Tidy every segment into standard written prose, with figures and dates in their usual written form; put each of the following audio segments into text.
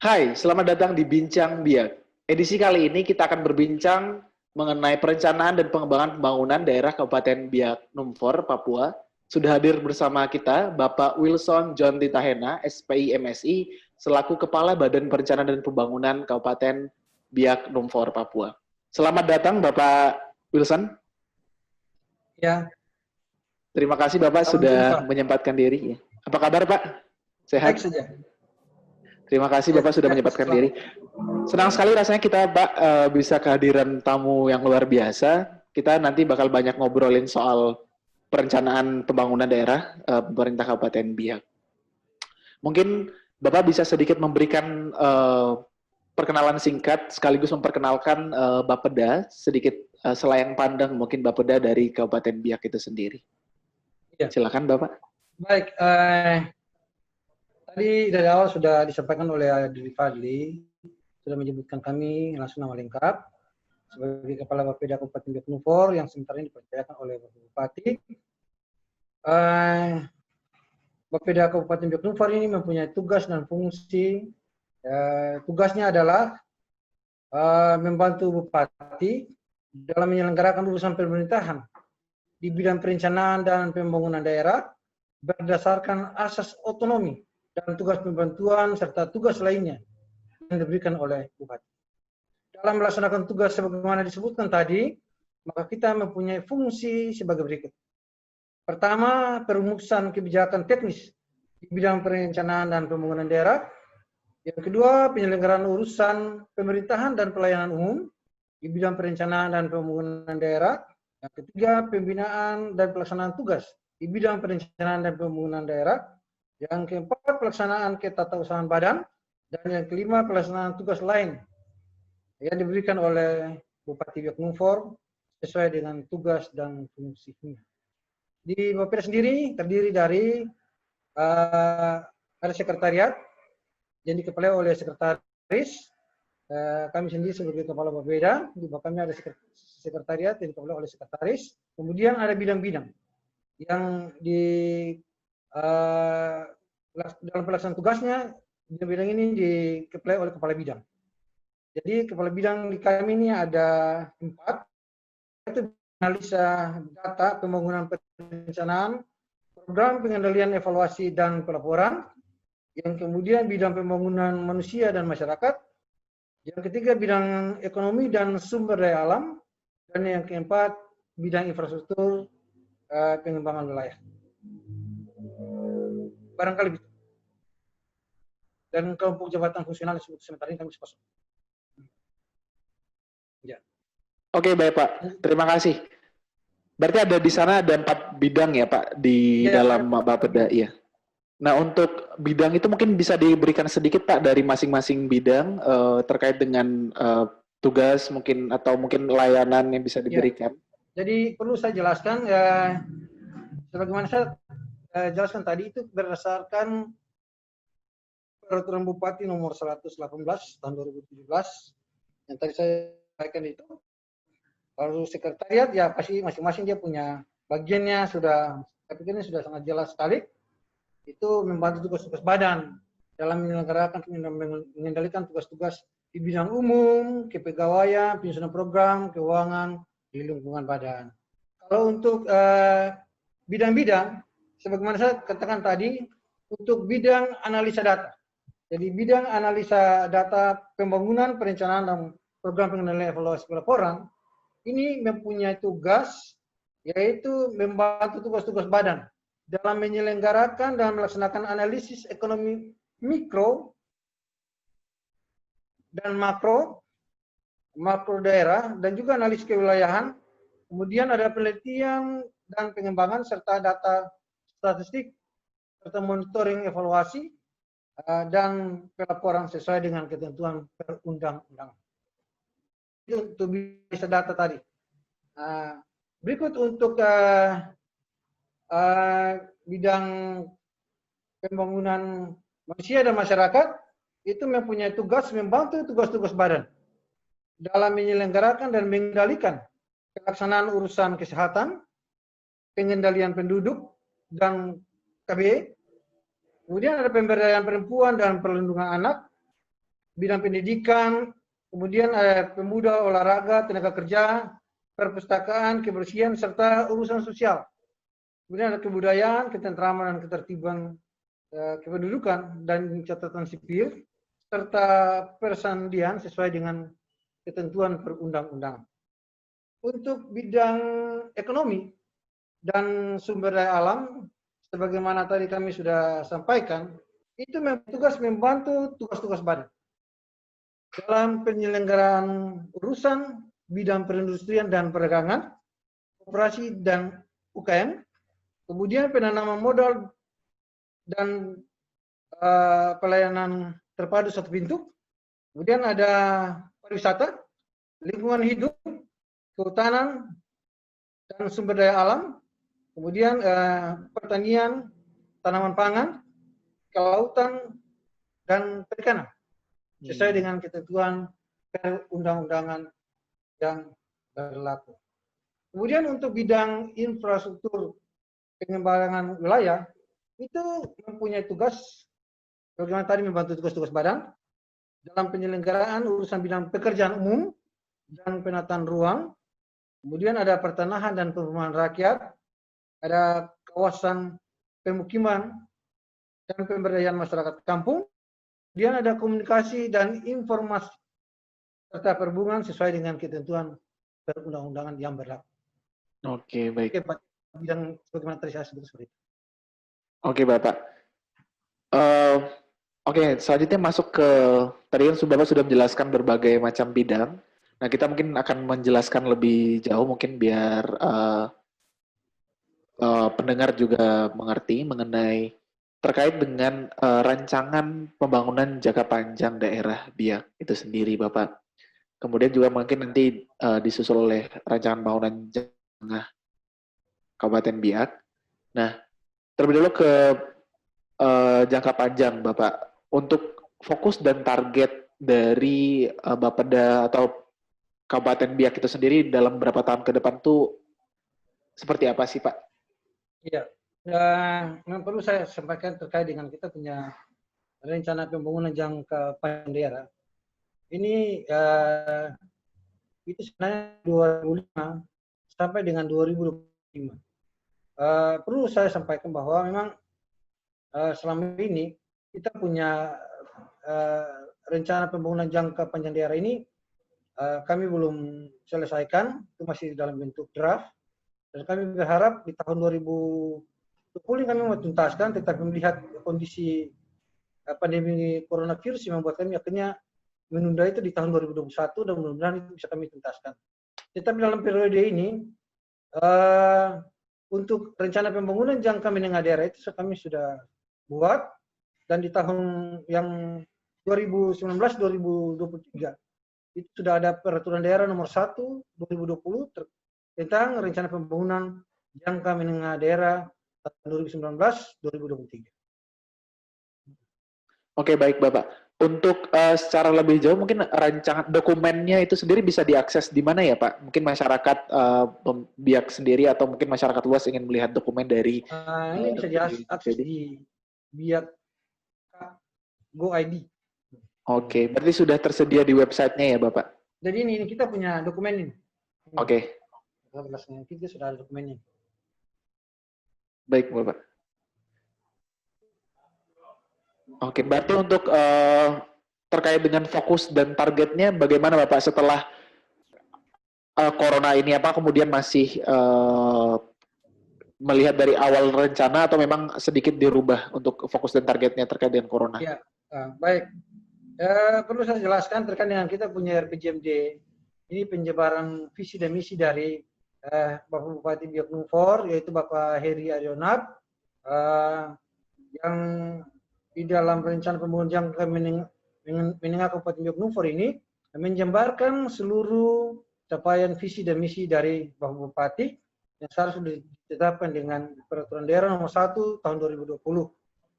Hai, selamat datang di Bincang Biak. Edisi kali ini kita akan berbincang mengenai perencanaan dan pengembangan pembangunan daerah Kabupaten Biak Numfor, Papua. Sudah hadir bersama kita Bapak Wilson John Titahena, SPI MSI, selaku Kepala Badan Perencanaan dan Pembangunan Kabupaten Biak Numfor, Papua. Selamat datang Bapak Wilson. Ya, Terima kasih Bapak salam sudah jumpa. menyempatkan diri. Apa kabar Pak? Sehat? Baik saja. Terima kasih Ya, Bapak sudah ya, menyempatkan selamat. diri. Senang sekali rasanya kita Pak bisa kehadiran tamu yang luar biasa. Kita nanti bakal banyak ngobrolin soal perencanaan pembangunan daerah pemerintah Kabupaten Biak. Mungkin Bapak bisa sedikit memberikan perkenalan singkat sekaligus memperkenalkan Bapeda sedikit selayang pandang mungkin Bapeda dari Kabupaten Biak itu sendiri. Ya. Silakan Bapak. Baik, tadi dari awal sudah disampaikan oleh Diri Fadli, sudah menyebutkan kami langsung nama lengkap sebagai Kepala Bapeda Kabupaten Biak Numfor yang sementara ini dipercayakan oleh Bapak Bupati. Bapeda Kabupaten Biak Numfor ini mempunyai tugas dan fungsi. Tugasnya adalah membantu Bupati dalam menyelenggarakan urusan pemerintahan di bidang perencanaan dan pembangunan daerah berdasarkan asas otonomi dan tugas pembantuan serta tugas lainnya yang diberikan oleh Bupati. Dalam melaksanakan tugas sebagaimana disebutkan tadi, maka kita mempunyai fungsi sebagai berikut. Pertama, perumusan kebijakan teknis di bidang perencanaan dan pembangunan daerah. Yang kedua, penyelenggaraan urusan pemerintahan dan pelayanan umum di bidang perencanaan dan pembangunan daerah. Yang ketiga, pembinaan dan pelaksanaan tugas di bidang perencanaan dan pembangunan daerah. Yang keempat, pelaksanaan ketatausahaan badan. Dan yang kelima, pelaksanaan tugas lain yang diberikan oleh Bupati Biak Numfor sesuai dengan tugas dan fungsinya. Di Bapeda sendiri terdiri dari ada sekretariat yang dikepalai oleh sekretaris. Kami sendiri sebagai Kepala Bapeda, di bawah kami ada sekretariat yang dikepalai oleh sekretaris. Kemudian ada bidang-bidang yang di dalam pelaksanaan tugasnya, bidang-bidang ini dikepalai oleh kepala bidang. Jadi kepala bidang di kami ini ada 4, yaitu analisa data pembangunan perencanaan, program pengendalian evaluasi dan pelaporan, yang kemudian bidang pembangunan manusia dan masyarakat, yang ketiga bidang ekonomi dan sumber daya alam, dan yang keempat bidang infrastruktur pengembangan wilayah. Barangkali begitu. Dan kelompok jabatan fungsional sementara ini kami kosong. Ya. Oke, baik Pak. Terima kasih. Berarti ada di sana ada 4 bidang ya Pak di dalam Bapeda, iya. Nah, untuk bidang itu mungkin bisa diberikan sedikit Pak dari masing-masing bidang terkait dengan tugas mungkin atau mungkin layanan yang bisa diberikan. Ya. Jadi perlu saya jelaskan sebagaimana saya jelaskan tadi itu berdasarkan Peraturan Bupati nomor 118 tahun 2017 yang tadi saya sampaikan itu. Lalu sekretariat ya pasti masing-masing dia punya bagiannya sudah, tapi ini sudah sangat jelas sekali. Itu membantu tugas-tugas badan dalam mengendalikan tugas-tugas di bidang umum, kepegawaian, penyusunan program, keuangan di lingkungan badan. Kalau untuk bidang-bidang, sebagaimana saya katakan tadi, untuk bidang analisa data. Jadi bidang analisa data pembangunan, perencanaan, dan program pengendalian evaluasi pelaporan, ini mempunyai tugas, yaitu membantu tugas-tugas badan dalam menyelenggarakan dan melaksanakan analisis ekonomi mikro dan makro daerah, dan juga analisis kewilayahan. Kemudian ada penelitian dan pengembangan serta data statistik, serta monitoring evaluasi, dan pelaporan sesuai dengan ketentuan perundang-undangan. Itu untuk bisa data tadi. Berikut untuk bidang pembangunan manusia dan masyarakat, itu mempunyai tugas membantu tugas-tugas badan dalam menyelenggarakan dan mengendalikan pelaksanaan urusan kesehatan, pengendalian penduduk, dan KBE. Kemudian ada pemberdayaan perempuan dan perlindungan anak, bidang pendidikan, kemudian pemuda, olahraga, tenaga kerja, perpustakaan, kebersihan, serta urusan sosial. Kemudian ada kebudayaan, ketentraman dan ketertiban kependudukan dan catatan sipil, serta persandian sesuai dengan ketentuan perundang-undangan. Untuk bidang ekonomi dan sumber daya alam, sebagaimana tadi kami sudah sampaikan, itu tugas membantu tugas-tugas badan dalam penyelenggaraan urusan bidang perindustrian dan perdagangan, koperasi dan UKM, kemudian penanaman modal dan pelayanan terpadu satu pintu, kemudian ada pariwisata, lingkungan hidup, kehutanan dan sumber daya alam, kemudian pertanian, tanaman pangan, kelautan, dan perikanan sesuai dengan ketentuan perundang-undangan yang berlaku. Kemudian untuk bidang infrastruktur pengembangan wilayah itu mempunyai tugas bagaimana tadi membantu tugas-tugas badan dalam penyelenggaraan urusan bidang pekerjaan umum dan penataan ruang. Kemudian ada pertanahan dan perumahan rakyat, ada kawasan pemukiman dan pemberdayaan masyarakat kampung. Kemudian ada komunikasi dan informasi serta perhubungan sesuai dengan ketentuan perundang-undangan yang berlaku. Oke, baik. Bidang bagaimana tadi saya sebut seperti itu. Oke, Bapak. Oke, selanjutnya masuk ke tadi kan Bapak sudah menjelaskan berbagai macam bidang. Nah, kita mungkin akan menjelaskan lebih jauh mungkin biar pendengar juga mengerti mengenai terkait dengan rancangan pembangunan jangka panjang daerah Biak itu sendiri, Bapak. Kemudian juga mungkin nanti disusul oleh rancangan pembangunan jangka Kabupaten Biak. Nah, terlebih dulu ke jangka panjang, Bapak. Untuk fokus dan target dari Bapeda atau Kabupaten Biak itu sendiri dalam beberapa tahun ke depan tuh seperti apa sih, Pak? Iya, yang perlu saya sampaikan terkait dengan kita punya rencana pembangunan jangka panjang daerah. Ini itu sebenarnya 2005 sampai dengan 2025. Perlu saya sampaikan bahwa memang selama ini kita punya rencana pembangunan jangka panjang daerah ini kami belum selesaikan, itu masih dalam bentuk draft. Dan kami berharap di tahun 2020 kami menuntaskan, tetapi melihat kondisi pandemi coronavirus yang membuat kami akhirnya menunda itu di tahun 2021 dan mudah-mudahan itu bisa kami tuntaskan. Tetapi dalam periode ini, untuk rencana pembangunan jangka menengah daerah itu kami sudah buat, dan di tahun yang 2019-2023 itu sudah ada peraturan daerah nomor 1 2020 tentang rencana pembangunan jangka menengah daerah tahun 2019-2023. Oke, baik Bapak. Untuk secara lebih jauh mungkin rancangan dokumennya itu sendiri bisa diakses di mana ya Pak? Mungkin masyarakat Biak sendiri atau mungkin masyarakat luas ingin melihat dokumen dari ini bisa diakses di Biak Go ID. Oke, berarti sudah tersedia di websitenya ya Bapak? Jadi ini kita punya dokumen ini. Oke. Kita sudah ada dokumennya. Baik Bapak. Oke, berarti untuk terkait dengan fokus dan targetnya bagaimana Bapak setelah corona ini, apa kemudian masih melihat dari awal rencana atau memang sedikit dirubah untuk fokus dan targetnya terkait dengan corona? Ya, baik. Perlu saya jelaskan terkait dengan kita punya RPJMD. Ini penyebaran visi dan misi dari Bapak Bupati Biak Numfor, yaitu Bapak Heri Arionab, yang di dalam rencana pembangunan jangka menengah Kabupaten Biak Numfor ini menjabarkan seluruh capaian visi dan misi dari Bapak Bupati yang seharusnya ditetapkan dengan peraturan daerah nomor 1 tahun 2020.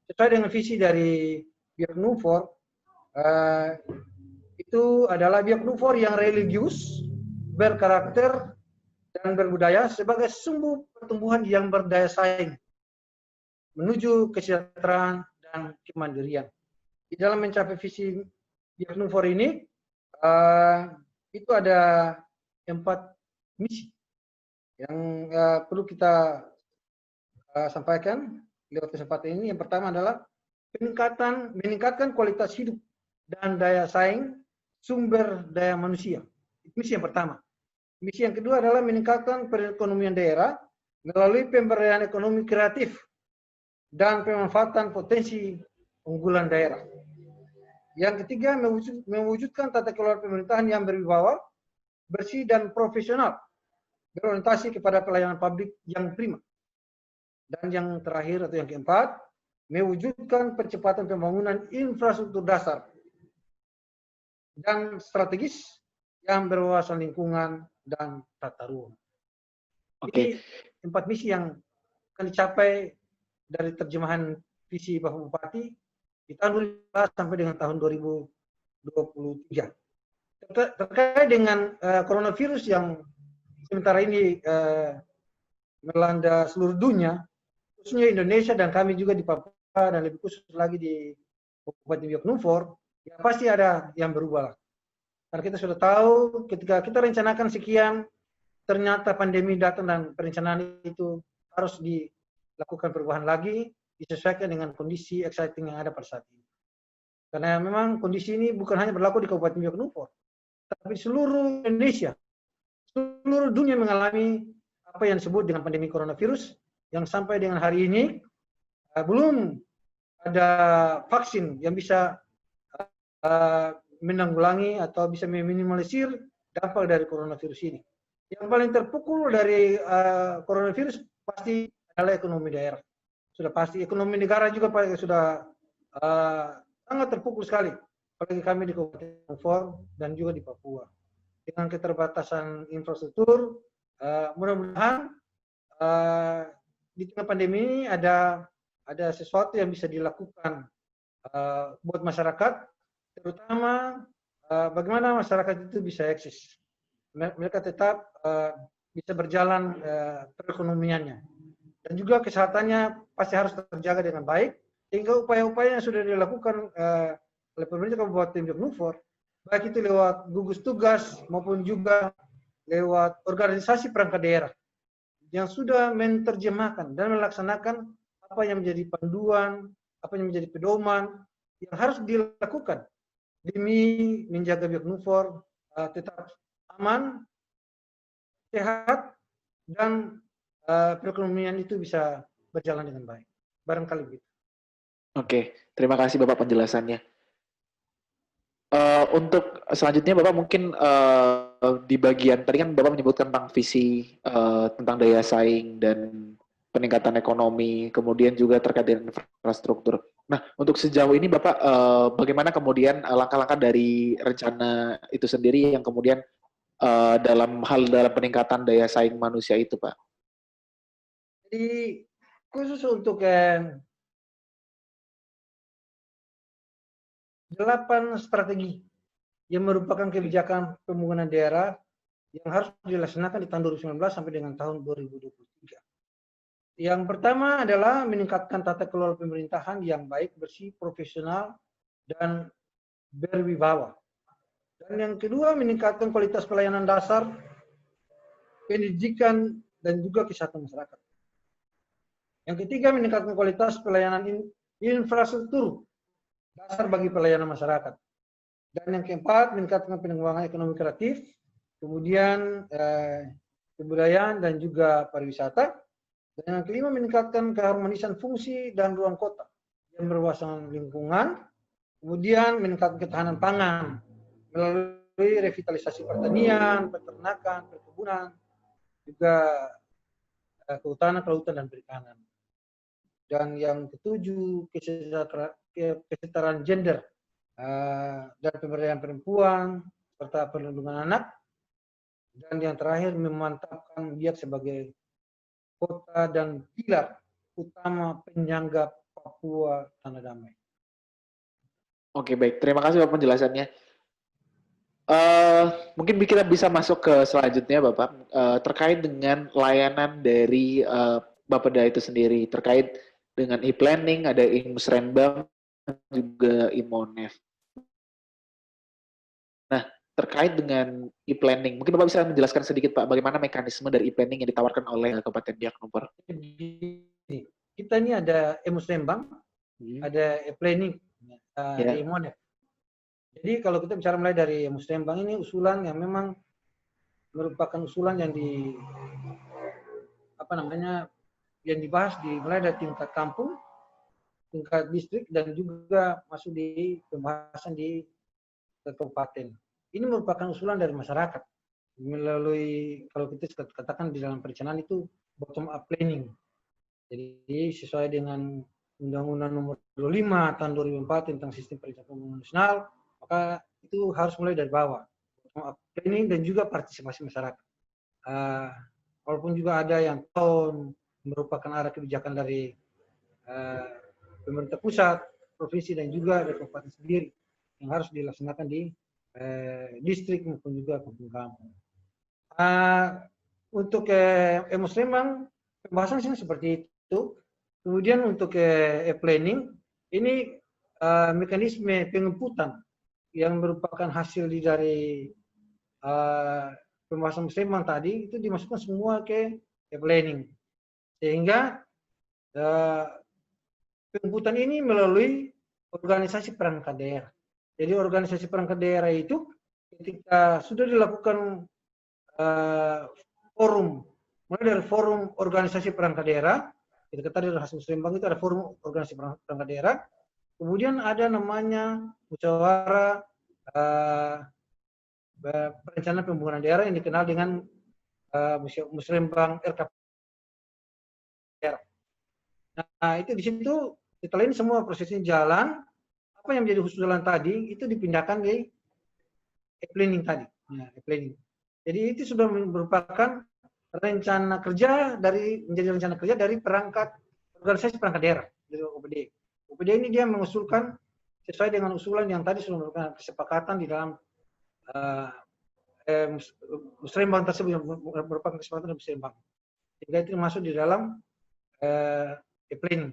Sesuai dengan visi dari Biak Numfor, itu adalah Biak Numfor yang religius, berkarakter, dan berbudaya sebagai sumber pertumbuhan yang berdaya saing menuju kesejahteraan dan kemandirian. Di dalam mencapai visi Biaknumfor ini eh, itu ada 4 misi yang perlu kita sampaikan lewat kesempatan ini. Yang pertama adalah meningkatkan kualitas hidup dan daya saing sumber daya manusia. Misi yang pertama. Misi yang kedua adalah meningkatkan perekonomian daerah melalui pemberdayaan ekonomi kreatif dan pemanfaatan potensi unggulan daerah. Yang ketiga, mewujudkan tata kelola pemerintahan yang berwibawa, bersih dan profesional, berorientasi kepada pelayanan publik yang prima. Dan yang terakhir atau yang keempat, mewujudkan percepatan pembangunan infrastruktur dasar dan strategis yang berwawasan lingkungan dan tata ruang. Ini 4 misi yang akan dicapai dari terjemahan visi Bapak Bupati di tahun 2015 sampai dengan tahun 2023. Terkait dengan coronavirus yang sementara ini melanda seluruh dunia, khususnya Indonesia dan kami juga di Papua dan lebih khusus lagi di Kabupaten Biaknumfor, ya pasti ada yang berubah. Karena kita sudah tahu ketika kita rencanakan sekian, ternyata pandemi datang dan perencanaan itu harus dilakukan perubahan lagi, disesuaikan dengan kondisi exciting yang ada pada saat ini. Karena memang kondisi ini bukan hanya berlaku di Kabupaten Biaknumfor, tapi seluruh Indonesia, seluruh dunia mengalami apa yang disebut dengan pandemi coronavirus, yang sampai dengan hari ini belum ada vaksin yang bisa menanggulangi atau bisa meminimalisir dampak dari coronavirus ini. Yang paling terpukul dari coronavirus pasti adalah ekonomi daerah. Sudah pasti ekonomi negara juga sudah sangat terpukul sekali. Apalagi kami di Kabupaten Biaknumfor dan juga di Papua. Dengan keterbatasan infrastruktur, mudah-mudahan di tengah pandemi ini ada sesuatu yang bisa dilakukan buat masyarakat, terutama bagaimana masyarakat itu bisa eksis. Mereka tetap bisa berjalan perekonomiannya. Dan juga kesehatannya pasti harus terjaga dengan baik, sehingga upaya-upaya yang sudah dilakukan oleh pemerintah Kabupaten Biaknumfor, baik itu lewat gugus tugas maupun juga lewat organisasi perangkat daerah, yang sudah menerjemahkan dan melaksanakan apa yang menjadi panduan, apa yang menjadi pedoman yang harus dilakukan demi menjaga Biaknumfor tetap aman, sehat, dan perekonomian itu bisa berjalan dengan baik. Barangkali begitu. Oke, terima kasih Bapak penjelasannya. Untuk selanjutnya Bapak mungkin di bagian tadi kan Bapak menyebutkan tentang visi tentang daya saing dan peningkatan ekonomi, kemudian juga terkait dengan infrastruktur. Nah, untuk sejauh ini Bapak bagaimana kemudian langkah-langkah dari rencana itu sendiri yang kemudian dalam peningkatan daya saing manusia itu, Pak? Jadi khusus untuk 8 strategi yang merupakan kebijakan pembangunan daerah yang harus dilaksanakan di tahun 2019 sampai dengan tahun 2023. Yang pertama adalah meningkatkan tata kelola pemerintahan yang baik, bersih, profesional, dan berwibawa. Dan yang kedua, meningkatkan kualitas pelayanan dasar, pendidikan, dan juga kesehatan masyarakat. Yang ketiga, meningkatkan kualitas pelayanan infrastruktur dasar bagi pelayanan masyarakat. Dan yang keempat, meningkatkan pengembangan ekonomi kreatif, kemudian kebudayaan dan juga pariwisata. Dan yang kelima, meningkatkan keharmonisan fungsi dan ruang kota yang berwawasan lingkungan, kemudian meningkatkan ketahanan pangan melalui revitalisasi pertanian, peternakan, perkebunan, juga kehutanan, kelautan, dan perikanan. Dan yang ketujuh, kesetaraan gender dan pemberdayaan perempuan serta perlindungan anak. Dan yang terakhir, memantapkan Biak sebagai kota dan pilar utama penyangga Papua Tanah Damai. Oke, baik. Terima kasih Bapak penjelasannya. Mungkin kita bisa masuk ke selanjutnya, Bapak, terkait dengan layanan dari Bapeda itu sendiri, terkait dengan e-planning, ada Musrenbang, juga Imonef. terkait dengan e-planning. Mungkin Bapak bisa menjelaskan sedikit Pak, bagaimana mekanisme dari e-planning yang ditawarkan oleh Kabupaten Biak Numfor. Kita ini ada Emusrembang, ada e-planning, ada Ya. e-monef. Jadi kalau kita bicara mulai dari Emusrembang ini usulan yang memang merupakan usulan yang yang dibahas mulai dari tingkat kampung, tingkat distrik, dan juga masuk di pembahasan di kabupaten. Ini merupakan usulan dari masyarakat melalui, kalau kita katakan di dalam perencanaan itu bottom up planning. Jadi sesuai dengan Undang-Undang Nomor 25 tahun 2004 tentang Sistem Perencanaan Pembangunan Nasional, maka itu harus mulai dari bawah, bottom up planning dan juga partisipasi masyarakat. Walaupun juga ada yang tahun merupakan arah kebijakan dari pemerintah pusat, provinsi, dan juga dari kabupaten sendiri yang harus dilaksanakan di distrik maupun juga kampung-kampung. Untuk Emusrembang, pembahasan sini seperti itu. Kemudian untuk planning, ini mekanisme penginputan yang merupakan hasil dari pembahasan Emusrembang tadi, itu dimasukkan semua ke planning. Sehingga penginputan ini melalui organisasi perangkat daerah. Jadi organisasi perangkat daerah itu ketika sudah dilakukan forum, mulai dari forum organisasi perangkat daerah, kita tadi hasil Emusrembang itu ada forum organisasi perangkat daerah, kemudian ada namanya musyawarah perencanaan pembangunan daerah yang dikenal dengan Emusrembang RKP. Nah itu di situ setelah ini semua prosesnya jalan, apa yang menjadi usulan tadi itu dipindahkan di e-planning tadi. Nah, e-planning. Jadi itu sudah merupakan rencana kerja menjadi rencana kerja dari organisasi perangkat daerah dari OPD. OPD ini dia mengusulkan sesuai dengan usulan yang tadi sudah merupakan kesepakatan di dalam Musrembang tersebut, yang merupakan kesepakatan dari Musrembang. Sehingga itu masuk di dalam e-planning.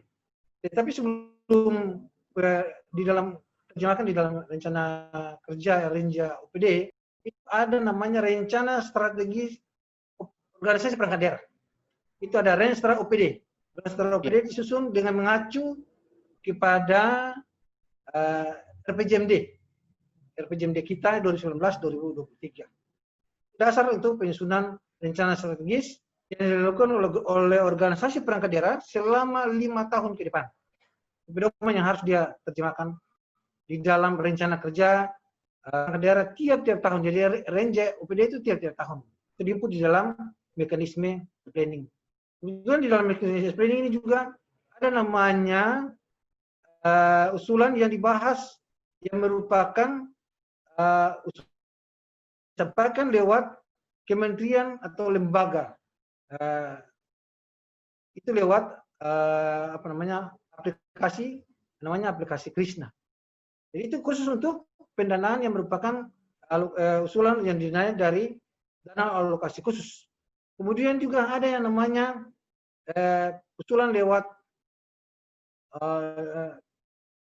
Tetapi sebelum terjemahkan di dalam rencana kerja Renja OPD, itu ada namanya rencana strategi organisasi perangkat daerah. Itu ada Renstra OPD. Renstra OPD disusun dengan mengacu kepada RPJMD kita 2019-2023. Dasar untuk penyusunan rencana strategis yang dilakukan oleh organisasi perangkat daerah selama 5 tahun ke depan. Dokumen yang harus dia terjemahkan di dalam rencana kerja daerah tiap-tiap tahun. Jadi Renja OPD itu tiap-tiap tahun. Itu diinput di dalam mekanisme planning. Kemudian di dalam mekanisme planning ini juga ada namanya usulan yang dibahas yang merupakan disampaikan lewat kementerian atau lembaga. Itu lewat aplikasi namanya aplikasi Krishna. Jadi itu khusus untuk pendanaan yang merupakan usulan yang dinilai dari dana alokasi khusus. Kemudian juga ada yang namanya usulan lewat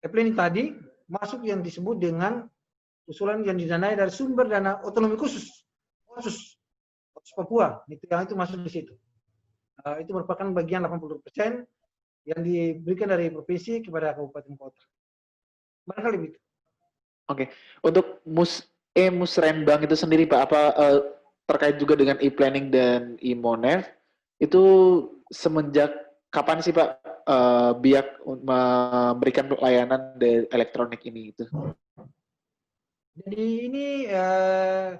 planning tadi masuk yang disebut dengan usulan yang didanai dari sumber dana otonomi khusus Papua. Itu masuk di situ. Itu merupakan bagian 80% yang diberikan dari provinsi kepada kabupaten kota. Barangkali begitu. Oke. Untuk Musrembang itu sendiri Pak, apa terkait juga dengan e-planning dan e-monef, itu semenjak kapan sih Pak Biak memberikan layanan elektronik ini itu? Jadi ini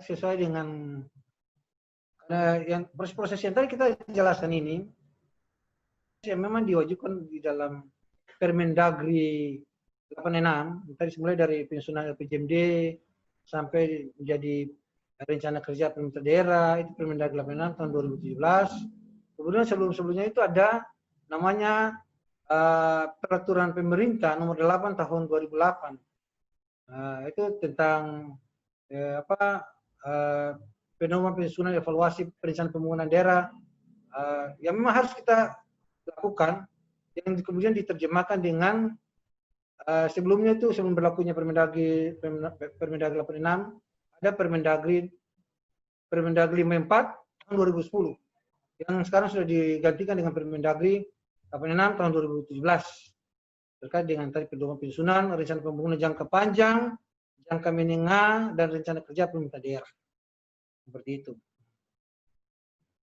sesuai dengan yang proses-proses yang tadi kita jelaskan ini, yang memang diwajibkan di dalam Permendagri 86, tadi mulai dari penyusunan LPJMD sampai menjadi rencana kerja pemerintah daerah, itu Permendagri 86 tahun 2017. Kemudian sebelum-sebelumnya itu ada namanya peraturan pemerintah nomor 8 tahun 2008. Itu tentang pedoman penyusunan evaluasi perencanaan pembangunan daerah yang memang harus kita lakukan, yang kemudian diterjemahkan dengan sebelumnya itu sebelum berlakunya Permendagri 86 ada Permendagri 54 tahun 2010 yang sekarang sudah digantikan dengan Permendagri 86 tahun 2017 terkait dengan tadi pedoman penyusunan rencana pembangunan jangka panjang, jangka menengah, dan rencana kerja pemerintah daerah. Seperti itu.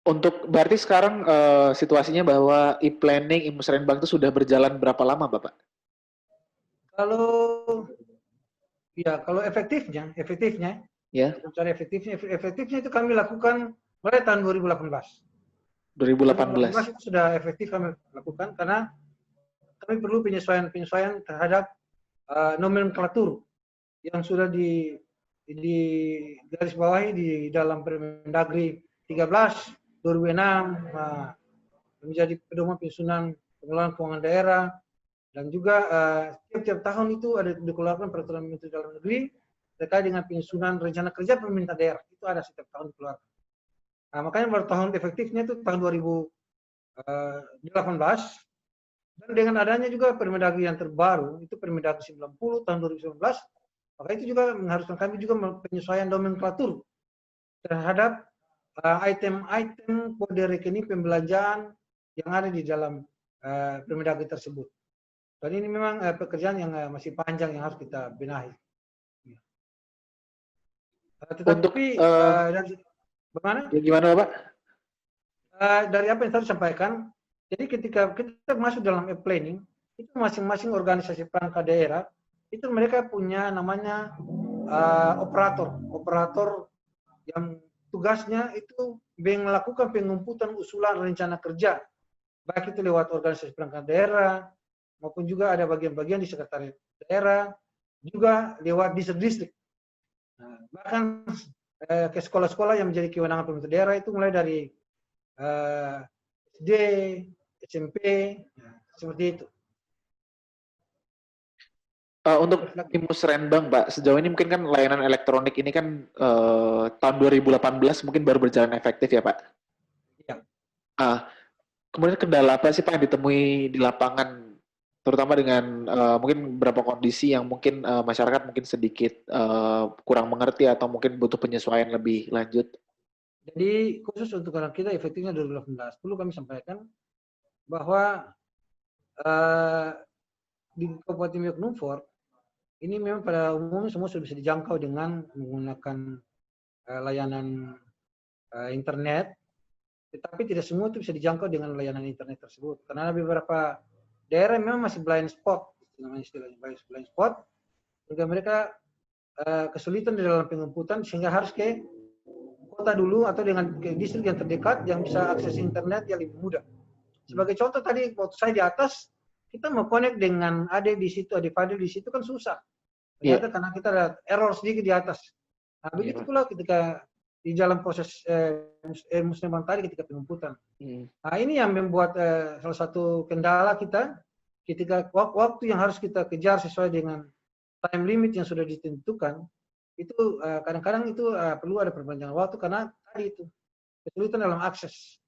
Untuk berarti sekarang situasinya bahwa e-planning, e-musrenbang itu sudah berjalan berapa lama, Bapak? Kalau efektifnya, Ya, secara efektifnya itu kami lakukan mulai tahun 2018. 2018. Itu sudah efektif kami lakukan karena kami perlu penyesuaian terhadap nomenklatur yang sudah di garis bawahi di dalam Permendagri 13 2006 menjadi pedoman penyusunan pengelolaan keuangan daerah dan juga tiap tahun itu ada dikeluarkan peraturan Menteri Dalam Negeri terkait dengan penyusunan rencana kerja pemerintah daerah, itu ada setiap tahun dikeluarkan. Nah, makanya baru tahun efektifnya itu tahun 2018 dan dengan adanya juga Permendagri yang terbaru itu Permendagri 90 tahun 2019, maka itu juga mengharuskan kami juga penyesuaian nomenklatur terhadap item-item kode rekening pembelanjaan yang ada di dalam Permendagri tersebut. Dan ini memang pekerjaan yang masih panjang yang harus kita benahi. Tetapi bagaimana? Ya gimana, Bapak? Dari apa yang tadi disampaikan, jadi ketika kita masuk dalam e-planning, itu masing-masing organisasi perangkat daerah, itu mereka punya namanya operator yang tugasnya itu melakukan pengumputan usulan rencana kerja, baik itu lewat organisasi perangkat daerah, maupun juga ada bagian-bagian di sekretariat daerah, juga lewat distrik-distrik. Nah, bahkan ke sekolah-sekolah yang menjadi kewenangan pemerintah daerah itu mulai dari SD, SMP, seperti itu. Untuk e-musrenbang, Pak, sejauh ini mungkin kan layanan elektronik ini kan tahun 2018 mungkin baru berjalan efektif ya, Pak? Iya. Kemudian kendala apa sih Pak yang ditemui di lapangan, terutama dengan mungkin beberapa kondisi yang mungkin masyarakat mungkin sedikit kurang mengerti atau mungkin butuh penyesuaian lebih lanjut? Jadi khusus untuk anak kita efektifnya 2018, perlu kami sampaikan bahwa di Kabupaten Biak Numfor ini memang pada umumnya semua sudah bisa dijangkau dengan menggunakan layanan internet, tetapi tidak semua itu bisa dijangkau dengan layanan internet tersebut. Karena beberapa daerah memang masih blind spot, namanya istilahnya blind spot, sehingga mereka kesulitan di dalam penginputan sehingga harus ke kota dulu atau dengan ke distrik yang terdekat yang bisa akses internet yang lebih mudah. Sebagai contoh tadi waktu saya di atas, kita mau connect dengan adik di situ, adik Fadil di situ kan susah. Ternyata karena kita ada error sedikit di atas. Nah, begitu pula ketika di dalam proses musliman tadi ketika penjemputan. Nah, ini yang membuat salah satu kendala kita ketika waktu yang harus kita kejar sesuai dengan time limit yang sudah ditentukan, itu kadang-kadang itu perlu ada perpanjangan waktu karena tadi itu kesulitan dalam akses.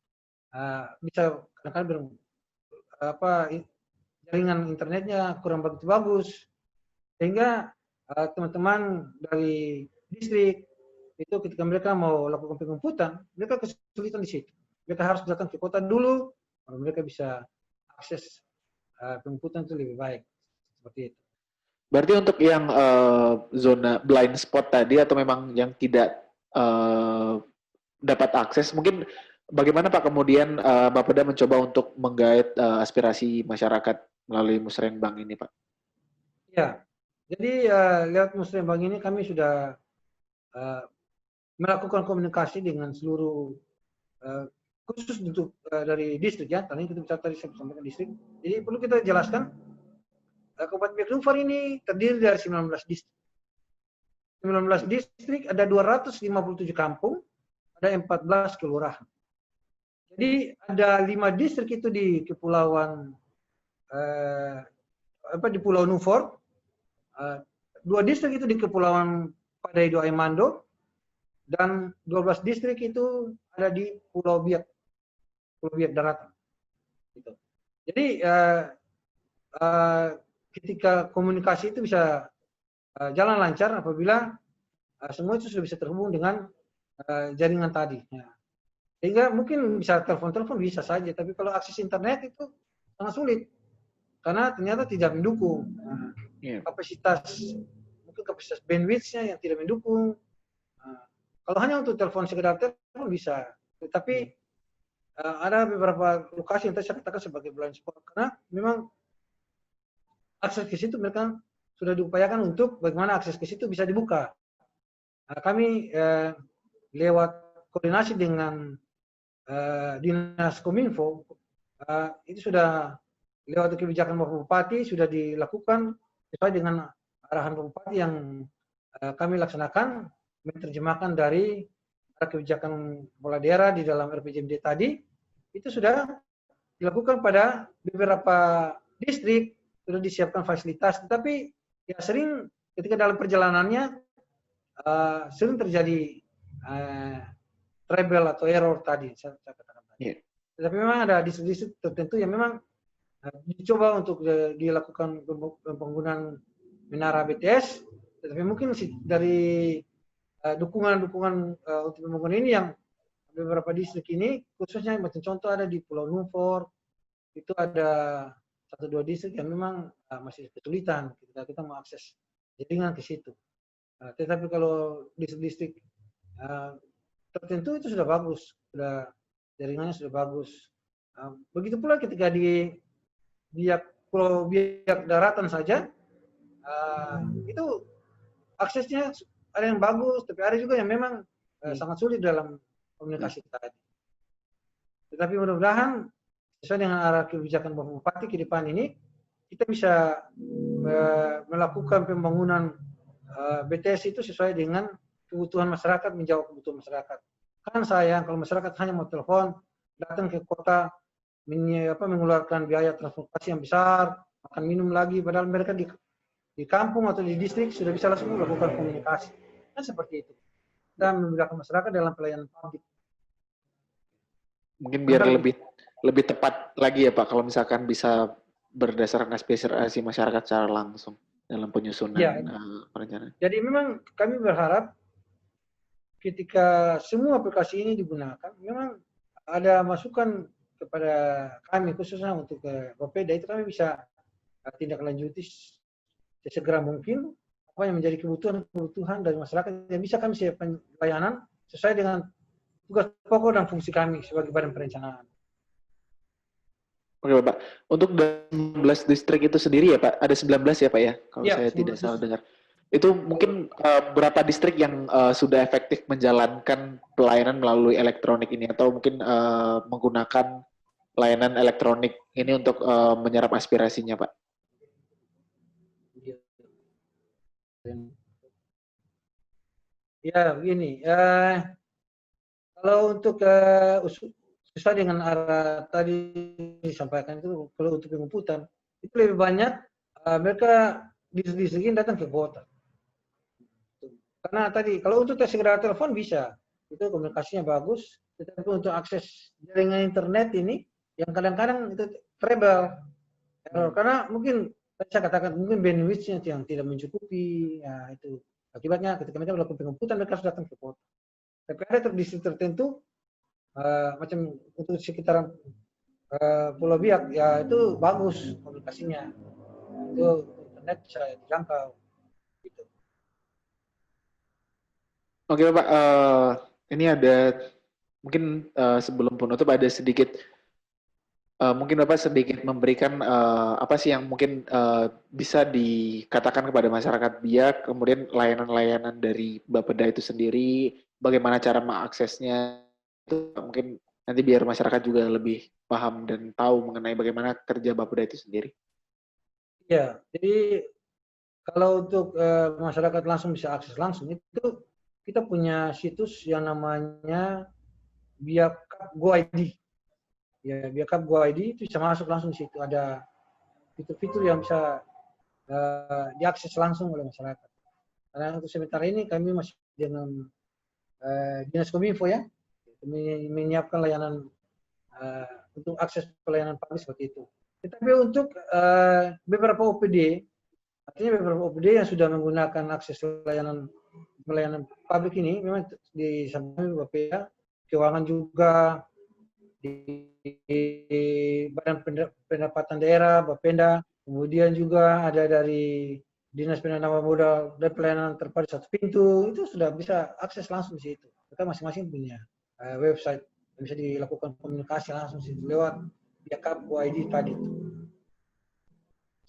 Bisa kadang-kadang jaringan internetnya kurang begitu bagus, sehingga teman-teman dari distrik itu ketika mereka mau lakukan penjemputan, mereka kesulitan di situ. Mereka harus datang ke kota dulu, baru mereka bisa akses penjemputan itu lebih baik. Seperti itu. Berarti untuk yang zona blind spot tadi atau memang yang tidak dapat akses, mungkin bagaimana Pak kemudian Bapeda mencoba untuk menggait aspirasi masyarakat melalui musrenbang ini, Pak? Ya, jadi lewat musrenbang ini kami sudah melakukan komunikasi dengan seluruh khusus untuk dari distrik ya. Tadi kita bicara tadi saya sampaikan distrik. Jadi perlu kita jelaskan Kabupaten Biak Numfor ini terdiri dari 19 distrik. 19 distrik ada 257 kampung, ada 14 kelurahan. Jadi ada 5 distrik itu di kepulauan di Pulau Numfor, 2 distrik itu di kepulauan Padai Doai Mando, dan 12 distrik itu ada di Pulau Biak Daratan. Gitu. Jadi ketika komunikasi itu bisa jalan lancar apabila semua itu sudah bisa terhubung dengan jaringan tadi. Ya. Sehingga mungkin bisa telepon-telepon bisa saja, tapi kalau akses internet itu sangat sulit karena ternyata tidak mendukung. Kapasitas mungkin kapasitas bandwidth-nya yang tidak mendukung. Kalau hanya untuk telepon sekedar telepon bisa, tetapi ada beberapa lokasi yang tadi saya katakan sebagai blind spot karena memang akses ke situ mereka sudah diupayakan untuk bagaimana akses ke situ bisa dibuka. Kami lewat koordinasi dengan Dinas Kominfo itu sudah lewat kebijakan Bapak Bupati sudah dilakukan sesuai dengan arahan Bapak Bupati yang kami laksanakan menerjemahkan dari kebijakan kepala daerah di dalam RPJMD tadi itu sudah dilakukan pada beberapa distrik sudah disiapkan fasilitas, tetapi ya sering ketika dalam perjalanannya sering terjadi trouble atau error tadi saya katakan tadi. Yeah. Tetapi memang ada distrik-distrik tertentu yang memang dicoba untuk dilakukan penggunaan menara BTS, tetapi mungkin dari dukungan-dukungan untuk pembangunan ini yang beberapa distrik ini, khususnya macam contoh ada di Pulau Nufor, itu ada 1-2 distrik yang memang masih kesulitan ketika kita mau akses jaringan ke situ. Tetapi kalau distrik-distrik tertentu itu sudah bagus, sudah jaringannya sudah bagus. Begitu pula ketika di Pulau Biak daratan saja, itu aksesnya ada yang bagus, tapi ada juga yang memang sangat sulit dalam komunikasi tadi. Tetapi mudah-mudahan sesuai dengan arah kebijakan Bapak Bupati ke depan ini, kita bisa melakukan pembangunan BTS itu sesuai dengan kebutuhan masyarakat, menjawab kebutuhan masyarakat. Kan sayang kalau masyarakat hanya mau telepon, datang ke kota, mengeluarkan biaya transportasi yang besar, makan minum lagi, padahal mereka di kampung atau di distrik sudah bisa langsung melakukan komunikasi. Kan seperti itu. Dan memudahkan masyarakat dalam pelayanan publik. Mungkin biar lebih tepat lagi ya Pak, kalau misalkan bisa berdasarkan aspirasi masyarakat secara langsung dalam penyusunan perencanaan. Jadi memang kami berharap ketika semua aplikasi ini digunakan, memang ada masukan kepada kami khususnya untuk Bapeda itu kami bisa tindak lanjuti sesegera mungkin apa yang menjadi kebutuhan dari masyarakat yang bisa kami siapkan layanan sesuai dengan tugas pokok dan fungsi kami sebagai badan perencanaan. Oke Bapak, untuk 19 distrik itu sendiri ya Pak, ada 19 ya Pak ya, kalau saya tidak salah dengar. Itu mungkin berapa distrik yang sudah efektif menjalankan pelayanan melalui elektronik ini, atau mungkin menggunakan layanan elektronik ini untuk menyerap aspirasinya Pak? Ya begini, kalau untuk sesuai dengan arah tadi disampaikan itu, kalau untuk penjemputan itu lebih banyak mereka distrik datang ke kota. Karena tadi kalau untuk segera telepon bisa, itu komunikasinya bagus, tetapi untuk akses jaringan internet ini yang kadang-kadang itu trouble, karena mungkin saya katakan mungkin bandwidth-nya yang tidak mencukupi, ya itu akibatnya ketika mereka melakukan penjemputan mereka harus datang ke kota. Tapi ada distrik tertentu macam untuk sekitaran Pulau Biak ya itu bagus komunikasinya, itu internet bisa dijangkau. Gitu. Oke Pak, ini ada mungkin sebelum penutup ada sedikit. Mungkin Bapak sedikit memberikan apa sih yang mungkin bisa dikatakan kepada masyarakat Biak, kemudian layanan-layanan dari Bapeda itu sendiri, bagaimana cara mengaksesnya, itu mungkin nanti biar masyarakat juga lebih paham dan tahu mengenai bagaimana kerja Bapeda itu sendiri. Ya, jadi kalau untuk masyarakat langsung bisa akses langsung, itu kita punya situs yang namanya Biak Go ID. Ya, Biakap Go ID itu bisa masuk langsung di situ, ada fitur-fitur yang bisa diakses langsung oleh masyarakat. Karena untuk sementara ini kami masih dengan Dinas Kominfo ya, menyiapkan layanan untuk akses pelayanan publik seperti itu. Tetapi untuk beberapa OPD, artinya beberapa OPD yang sudah menggunakan akses layanan pelayanan publik ini memang di samping Bapeda, keuangan juga, di Badan Pendapatan Daerah, Bapenda, kemudian juga ada dari Dinas Penanaman Modal dan Pelayanan Terpadu Satu Pintu, itu sudah bisa akses langsung di situ. Kita masing-masing punya website, bisa dilakukan komunikasi langsung di situ lewat via Kapku ID tadi.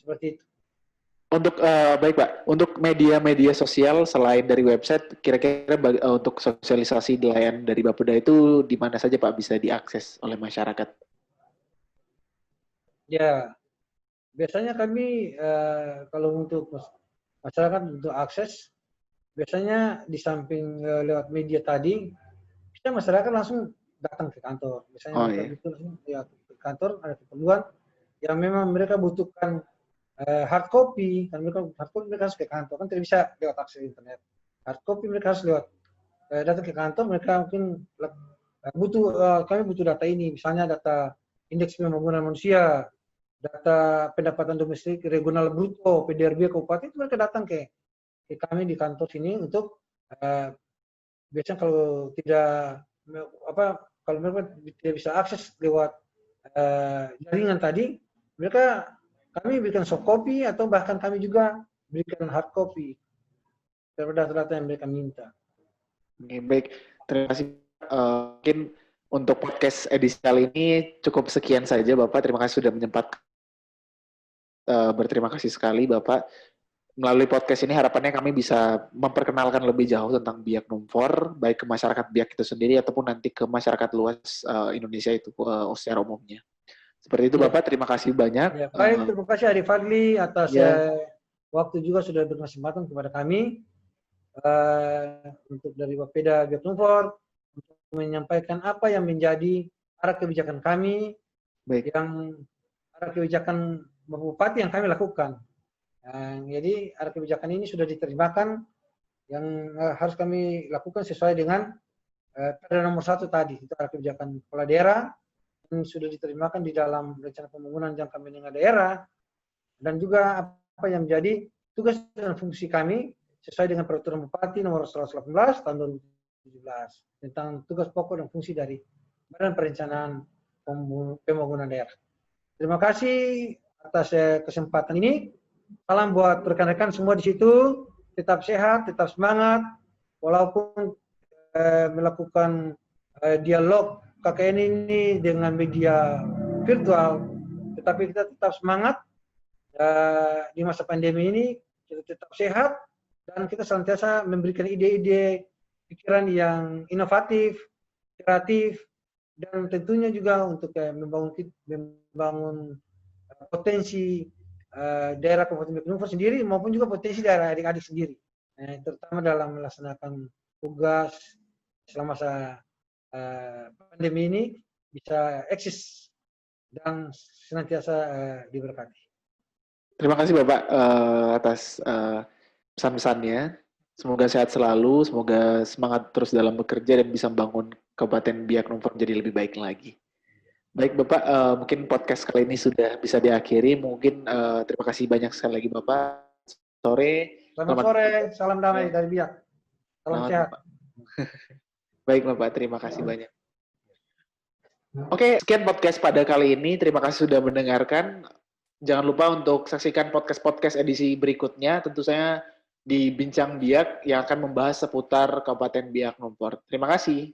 Seperti itu. Untuk baik Pak, untuk media-media sosial selain dari website, kira-kira untuk sosialisasi layanan dari Bapeda itu di mana saja Pak bisa diakses oleh masyarakat? Ya, biasanya kami kalau untuk masyarakat untuk akses, biasanya di samping lewat media tadi, bisa masyarakat langsung datang ke kantor. Misalnya mereka butuh ya, ke kantor, ada keperluan yang memang mereka butuhkan hard copy, kan mereka hard copy mereka harus ke kantor, kan tidak bisa lewat akses internet. Hard copy mereka harus lewat datang ke kantor, mereka mungkin butuh kami butuh data ini, misalnya data indeks pembangunan manusia, data pendapatan domestik regional bruto, PDRB kabupaten, itu mereka datang ke kami di kantor sini untuk biasanya kalau tidak kalau mereka tidak bisa akses lewat jaringan tadi, kami berikan soft copy atau bahkan kami juga berikan hard copy daripada data-data yang mereka minta. Oke, baik, terima kasih. Mungkin untuk podcast edisi kali ini cukup sekian saja Bapak. Terima kasih sudah menyempatkan. Berterima kasih sekali Bapak. Melalui podcast ini harapannya kami bisa memperkenalkan lebih jauh tentang Biak Numfor, baik ke masyarakat Biak itu sendiri ataupun nanti ke masyarakat luas Indonesia itu secara umumnya. Seperti itu Bapak, terima kasih banyak. Ya, baik, terima kasih Ari Fadli atas waktu juga sudah berkesempatan kepada kami untuk dari Bapeda Biak Numfor untuk menyampaikan apa yang menjadi arah kebijakan kami, yang arah kebijakan Bupati yang kami lakukan. Jadi arah kebijakan ini sudah diterimakan yang harus kami lakukan sesuai dengan Perda nomor 1 tadi, itu arah kebijakan kepala daerah yang sudah diterimakan di dalam rencana pembangunan jangka menengah daerah, dan juga apa yang menjadi tugas dan fungsi kami sesuai dengan Peraturan Bupati nomor 118 tahun 2017 tentang tugas pokok dan fungsi dari Badan Perencanaan Pembangunan Daerah. Terima kasih atas kesempatan ini. Salam buat rekan-rekan semua di situ. Tetap sehat, tetap semangat, walaupun melakukan dialog KKN ini dengan media virtual, tetapi kita tetap semangat di masa pandemi ini, kita tetap sehat, dan kita senantiasa memberikan ide-ide, pikiran yang inovatif, kreatif, dan tentunya juga untuk membangun potensi daerah Kabupaten Biak Numfor sendiri maupun juga potensi daerah adik-adik sendiri, terutama dalam melaksanakan tugas selama masa pandemi ini bisa eksis dan senantiasa diberkati. Terima kasih Bapak atas pesan-pesannya. Semoga sehat selalu, semoga semangat terus dalam bekerja dan bisa membangun Kabupaten Biak Numfor menjadi lebih baik lagi. Baik Bapak, mungkin podcast kali ini sudah bisa diakhiri. Mungkin terima kasih banyak sekali lagi Bapak. Selamat sore, salam damai dari Biak. Salam sehat. Baik Bapak, terima kasih banyak. Oke, sekian podcast pada kali ini. Terima kasih sudah mendengarkan. Jangan lupa untuk saksikan podcast-podcast edisi berikutnya. Tentu saja di Bincang Biak yang akan membahas seputar Kabupaten Biak Numfor. Terima kasih.